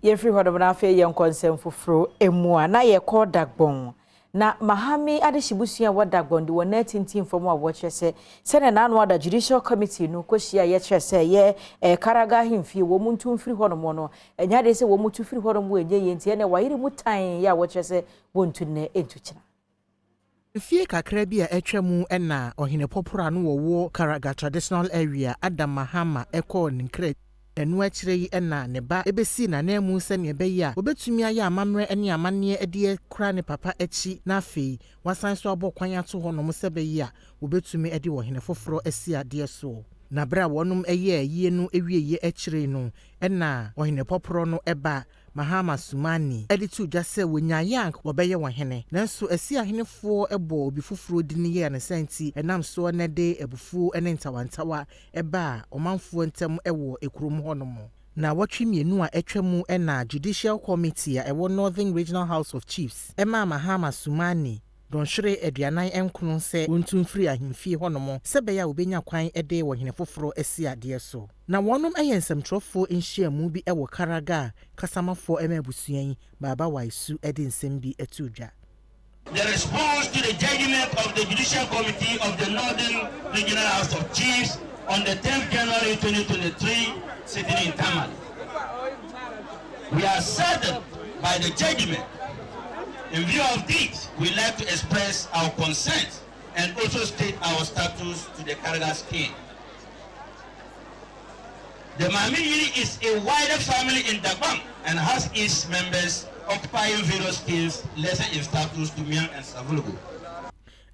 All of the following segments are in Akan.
ye free hodom na afa ye nkonsem foforo emu a na ye call dagbon na Mahami adehibusua wa dagbon de wona tintin fom a wo kyese se na anu ada judicial committee no koshia ye kyese ye Karanga himfie wo muntu free hodom no enya de se wo mutu free hodom wo enye ye ntie na wayire mutan ya wo kyese wontu ne entukyina Fie kakra bi a etwemu na ohene popora no wo Karanga traditional area Adom Mahama ekọ nkre enu akire yi na ne ba ebesi na na mu se ne be ya obetumi aya amamre ene amane ede kura ne papa echi na afei wasan so abokwan ato ho no mo se be ya obetumi ede wo hene foforo asi ade so na bra wonum eye yie no ewieye akire no na ohene poporo no eba Mahama Sumani editu jase wonya yank wobeye wahene nanso asi ahenefo ebo obi foforo di ne ye ne senti enam so ne de ebufu ene ntawantawa eba omanfo ntem ewo ekurum honomo na watwe mienu a etwemu na judicial committee a ewo Northern Regional House of Chiefs ema Mahama Sumani don hwere aduanan enkono se wontum free ahemfie honomo sebe ya obenya kwan ede wo hene foforo asi ade so na wonum ayensamtrofo nhyiamu bi ewo Karanga kasamafo emabusuan baba waisu ede nsem bi etudwa. The response to the judgment of the Judicial Committee of the Northern Regional House of Chiefs on the 10th January 2023 sitting in Tamale. We are saddened by the judgment. In view of this, we like to express our consent and also state our status to the Karanga scheme. The Mahami is a wider family in Dagbon and has its members occupying various schemes lesser in status to Mian and Savulugu.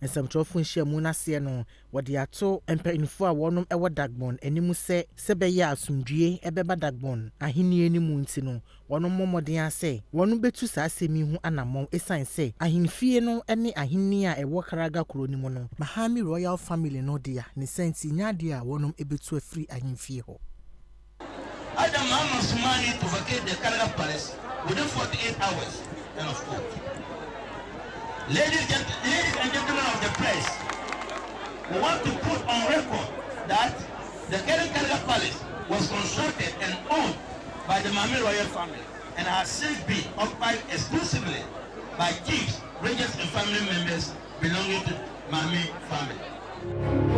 Nsamtrofo nhyiamu na se no wode ato empanifo a wonum ewo Dagbon enimu se sebe asumdue ebeba Dagbon ahenie enimu nti no wonum momoden ase wonum betu sa asemi hu anamon esan se ahenfie no ene ahenie a ewo Karanga kronimu no Mahami Royal Family no dia ne senti nyade a wonum ebetu afiri ahenfie ho. Adom Mahama to vacate the Karanga Palace within 48 hours and of course. Ladies and gentlemen of the press, we want to put on record that the Karanga Palace was constructed and owned by the Mahami Royal Family and has since been occupied exclusively by chiefs, regents and family members belonging to Mahami family.